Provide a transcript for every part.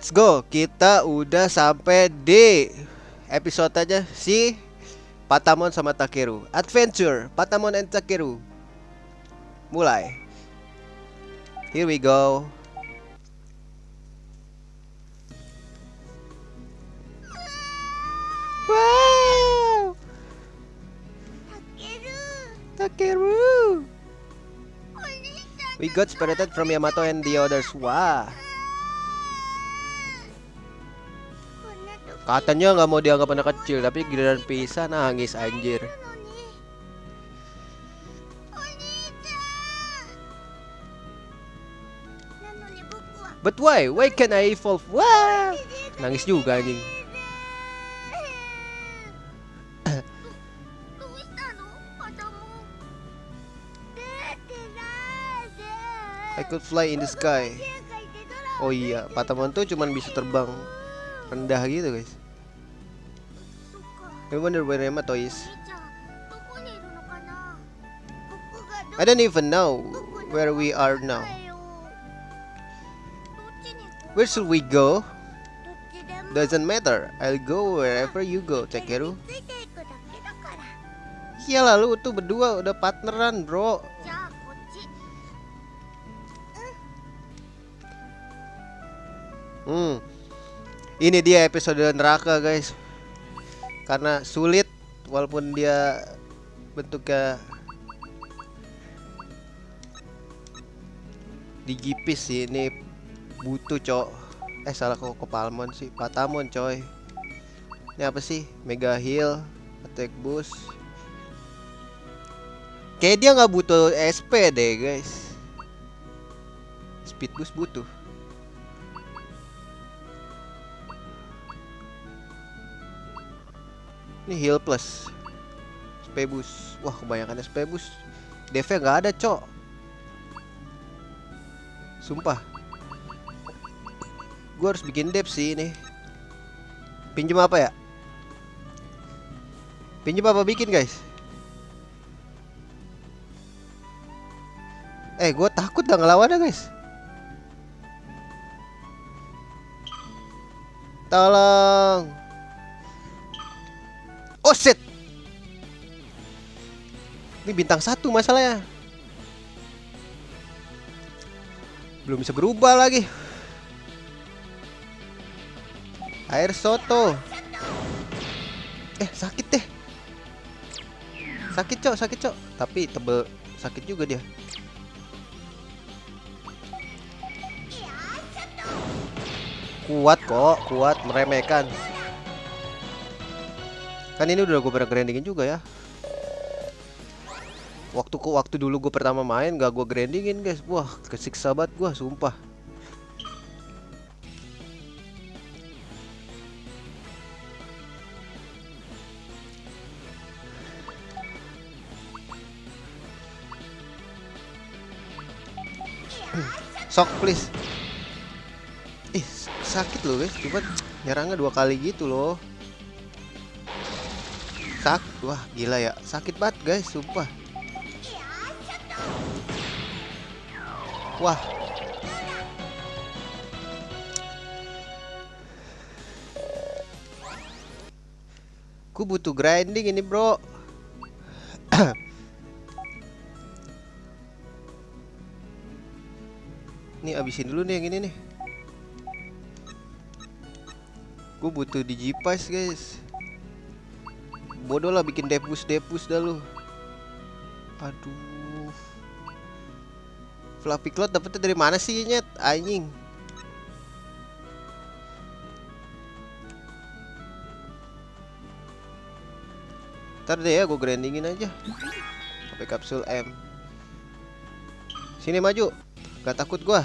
let's go. Kita udah sampai di episode aja si Patamon sama Takeru. Adventure Patamon and Takeru. Mulai. Here we go. Wow. Takeru. We got spirited from Yamato and the others. Wah. Katanya nggak mau dianggap anak kecil, tapi giliran pisah nangis anjir. But why? Why can I evolve? Wah, nangis juga anjing. I could fly in the sky. Oh iya, Patamon tuh cuman bisa terbang rendah gitu guys. I wonder where Yamato is. I don't even know where we are now. Where should we go? Doesn't matter. I'll go wherever you go, Takeru. Iya lalu tuh berdua udah partneran, bro. Ini dia episode neraka, guys. Karena sulit walaupun dia bentuknya digipis sih, ini butuh, cok. Salah kok Palmon sih, Patamon, coy. Ini apa sih? Mega heal, attack boost. Kayak dia nggak butuh SP deh, guys. Speed boost butuh. Ini heal plus SP boost. Wah, kebanyakan SP boost. DV nggak ada, cok. Sumpah. Gue harus bikin dep sih ini. Pinjem apa ya? Pinjem apa bikin, guys? Gue takut dah ngelawannya, guys. Tolong. Oh shit. Ini bintang 1 masalahnya. Belum bisa berubah lagi. Air soto. Sakit deh. Sakit, cok. Tapi tebel, sakit juga dia. Kuat kok, kuat, meremehkan. Kan ini udah gue pernah grindingin juga ya. Waktu dulu gue pertama main gak gue grindingin, guys. Wah, kesiksa banget gue, sumpah. Shock please. Sakit loh, guys. Coba nyerangnya 2 kali gitu loh. Wah, gila ya. Sakit banget, guys, sumpah. Wah. Ku butuh grinding ini, bro. Nih abisin dulu nih yang ini nih. Gue butuh digipace, guys. Bodoh lah bikin depus dah lu. Aduh. Fluffy Cloud dapetnya dari mana sih, nyet? Anjing. Ntar deh ya, gue grindingin aja. Sampai kapsul M. Sini maju. Gak takut gua.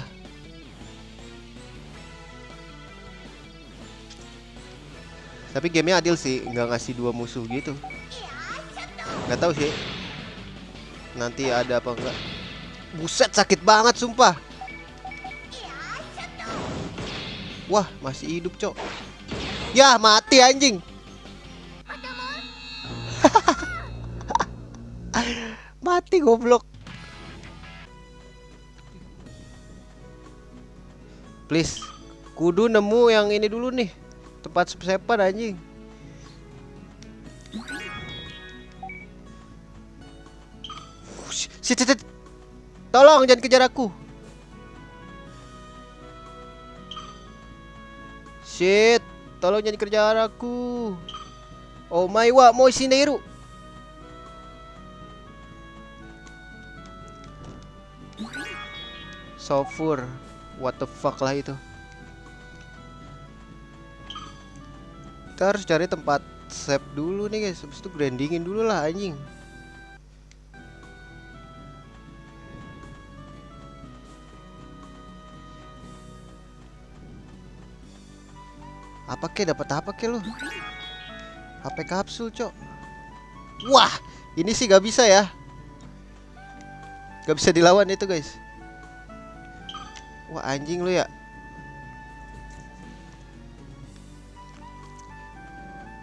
Tapi gamenya adil sih, nggak ngasih 2 musuh gitu. Nggak tahu sih nanti ada apa enggak. Buset, sakit banget sumpah. Wah, masih hidup, cok. Ya, mati anjing. Mati goblok. Please, Kudu nemu yang ini dulu nih. Tempat sepan anjing. Sit. Tolong jangan kejar aku. Shit, tolong jangan kejar aku. Oh my wa mau sineiru. Sulfur. What the fuck lah itu. Kita harus cari tempat save dulu nih guys. Habis itu grindingin dulu lah anjing. Apa ke dapat apa ke lu? HP kapsul, cok. Wah, ini sih gak bisa ya. Gak bisa dilawan itu, guys. Wah, anjing lu ya.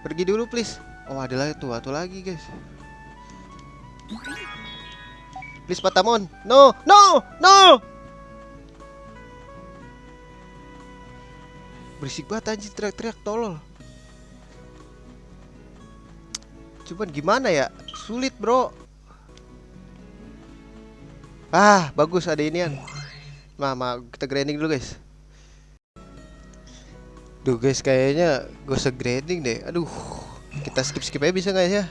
Pergi dulu, please. Oh, ada lagi tuh, satu lagi, guys. Please, Patamon. No. Berisik banget anjing, teriak-teriak tolol. Cuman gimana ya? Sulit, bro. Ah, bagus ada inian. Kita grinding dulu, guys. Duh, guys, kayaknya gue usah grinding deh. Aduh. Kita skip aja bisa nggak ya?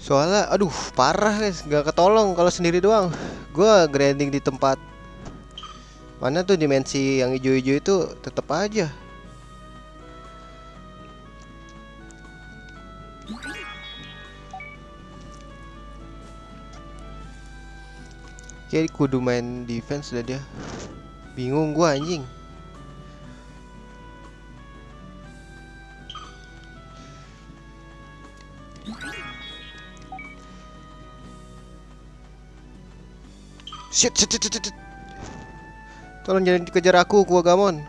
Soalnya, aduh, parah guys, nggak ketolong kalau sendiri doang. Gua grinding di tempat mana tuh dimensi yang hijau-hijau itu tetap aja. Kayak kudu main defense dah dia. Bingung gua anjing. Shit. Tolong jangan dikejar aku, Kuwagamon.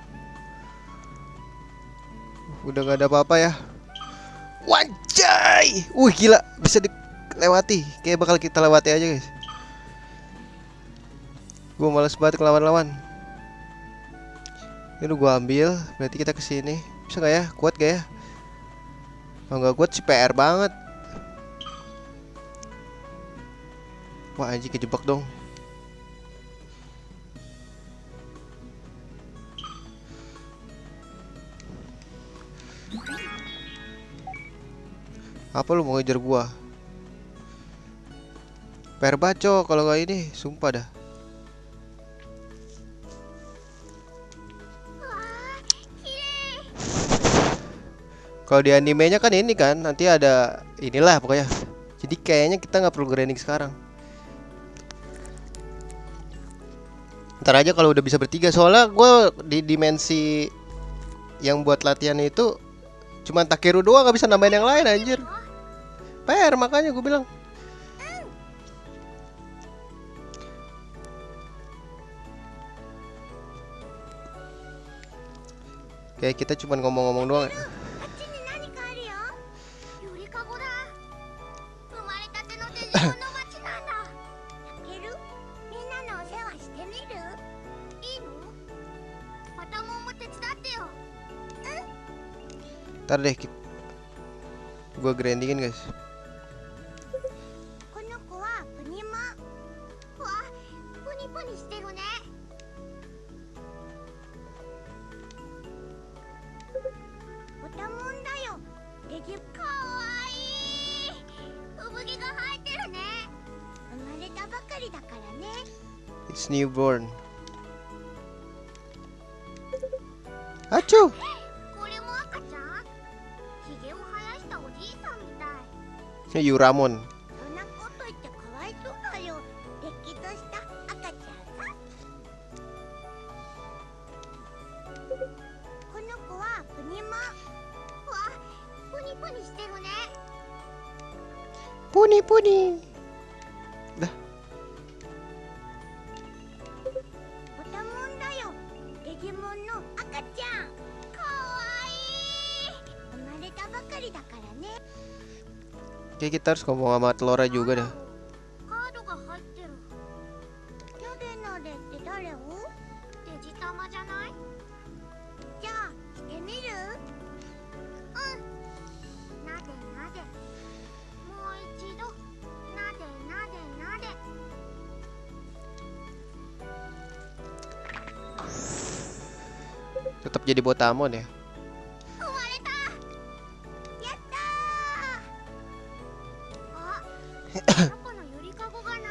Udah gak ada apa-apa ya. Wanjay. Gila, bisa dilewati. Kayak bakal kita lewati aja, guys. Gue males banget ngelawan-lawan. Ini udah gue ambil, berarti kita kesini. Bisa gak ya? Kuat gak ya? Kalau gak kuat sih PR banget. Wah, anjing kejebak dong. Apa lu mau ngejar gua? PR baco kalau nggak ini, sumpah dah. Kalau di animenya kan ini kan, nanti ada inilah pokoknya. Jadi kayaknya kita nggak perlu grinding sekarang. Ntar aja kalau udah bisa bertiga. Soalnya gua di dimensi yang buat latihan itu cuman Takeru doang, nggak bisa nambahin yang lain anjir. PR makanya gue bilang. Kayak kita cuma ngomong-ngomong doang. Ntar deh, gue grindingin guys. It's newborn. Acuh. Yuramon. Puni. Dah. Oke, kita harus ngomong sama Telora juga dah. までって誰を？デジタマじゃない？じゃあしてみる？うん。なでなで。もう一度。なでなでなで。Tetap jadi Botamon ya. 生まれた。やったー。あ、この子のゆりかごがない。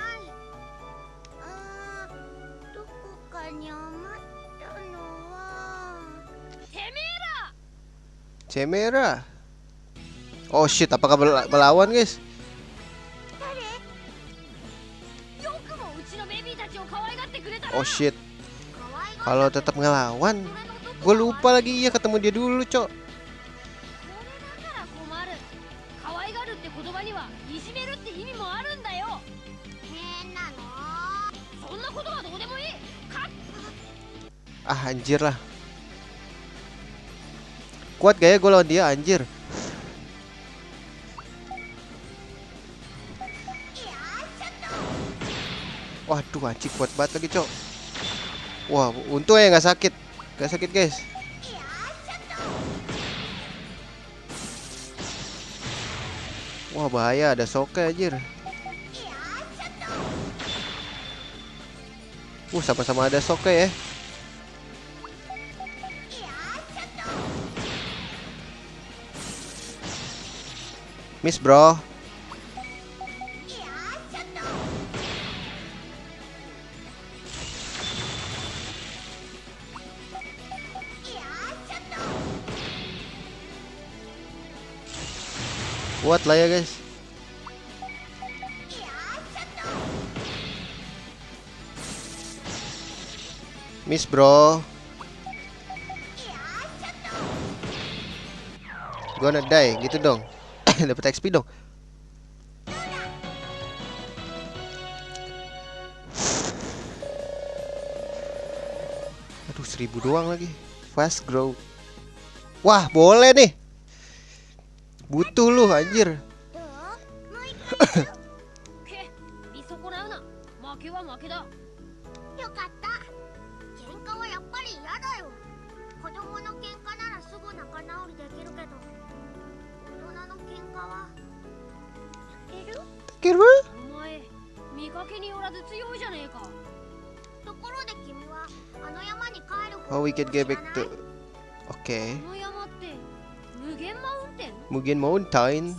どこかに余ったのは。てめえら。 Chimera. Oh shit, apakah melawan guys? 誰？よくもうちのベビーたちを可愛がってくれたな。 Oh shit. 可愛が Kalau tetap ngelawan, gue lupa lagi ya ketemu dia dulu, Cok. これだから困る。可愛がるって言葉にはいじめるって意味もあるんだよ。変なの。そんなことはどうでもいい。Ah anjir lah. Kuat gak ya gue lawan dia anjir. Waduh anjing kuat banget lagi, Cok. Wah, untung ya nggak sakit. Nggak sakit guys. Wah bahaya, ada Soke anjir. Sama-sama ada Soke ya. Miss bro. Kuat lah ya guys. Miss bro. Gonna die gitu dong. Dapat XP dong. Aduh 1000 doang lagi. Fast grow. Wah boleh nih. Butuh lu anjir. 見損なうな。負けは負けだ。よかった。喧嘩はやっぱり嫌だよ。子供の喧嘩ならすぐ仲直りできるけど、大人の喧嘩は。Kira? お前、見かけによらず強いじゃねえか。ところで君はあの山に帰る方 Oh 法を we 知 can ら get ない？ back to. Okay. この山って無限マウンテン？ Mugen Mountain. そ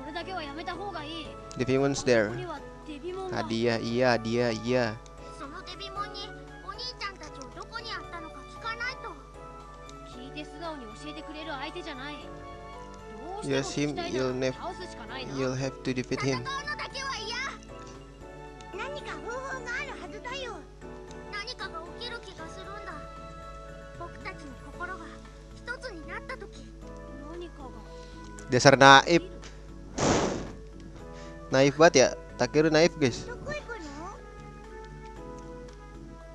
れだけはやめた方がいい。 Devimon's there. ここにはデビモンが。 Hadiah, iya, hadiah, iya. そのデビモンにお兄ちゃんたちをどこにあったのか聞かないと。聞いて素直に教えてくれる相手じゃない。どうしても Yes, 聞きたいな you'll ら nev- 倒すしかないな。 You'll have to defeat 戦う him. のだけは嫌。何か方法があるはずだよ。何かが起きる気がするんだ。僕たちの心が一つになった時、何かが。 Dasar naif. Naif banget ya. Takeru naif guys. どこ行くの？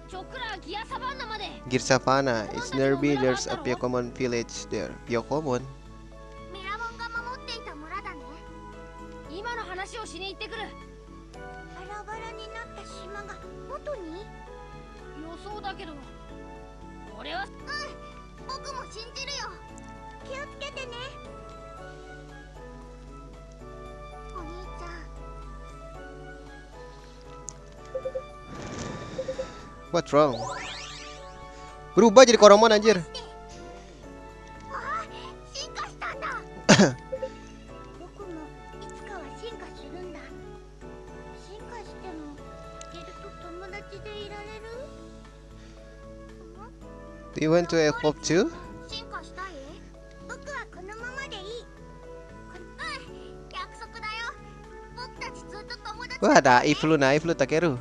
チョクラギアサバンナまで。 Gear Savannah. It's nearby. There's a Pyokomon village there. Pyokomon? ミラモンが守っていた村だね。今の話をしに行ってくる。バラバラになった島が元に？予想だけど、俺は。うん、僕も信じるよ。気をつけてね。お兄ちゃん。 What's wrong? Berubah jadi Koromon anjir. あ、進化したんだ。僕もいつかは進化するんだ。進化してもゲルと友達でいられる？ Do you want to evolve too? 進化したい？僕はこのままでいい。約束だよ。僕たちずっと友達。 Wah, naif lu Takeru.